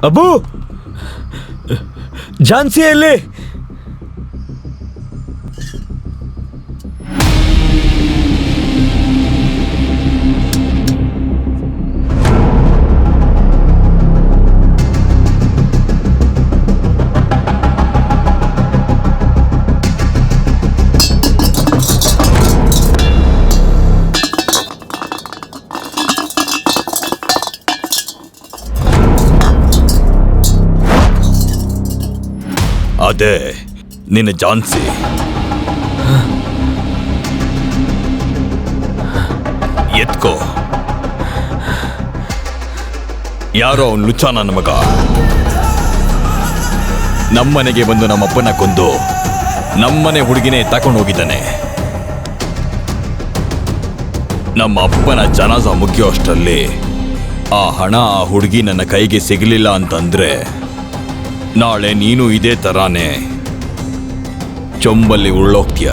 ಅಬ್ಬು, ಝಾನ್ಸಿಯಲ್ಲಿ ಅದೇ ನಿನ್ನ ಝಾನ್ಸಿ. ಎತ್ಕೋ. ಯಾರೋ ಅವನು ಲುಚ್ಚ ನನ್ನ ಮಗ. ನಮ್ಮನೆಗೆ ಬಂದು ನಮ್ಮಪ್ಪನ ಕೊಂದು ನಮ್ಮನೆ ಹುಡುಗಿನೇ ತಕೊಂಡು ಹೋಗಿದ್ದಾನೆ. ನಮ್ಮ ಅಪ್ಪನ ಜನಾಜ ಮುಗಿಯೋ ಅಷ್ಟರಲ್ಲಿ ಆ ಹಣ ಆ ಹುಡುಗಿ ನನ್ನ ಕೈಗೆ ಸಿಗಲಿಲ್ಲ ಅಂತಂದ್ರೆ ನಾಳೆ ನೀನು ಇದೇ ತರಾನೇ ಚೊಂಬಲ್ಲಿ ಉರುಳೋಗ್ತೀಯ.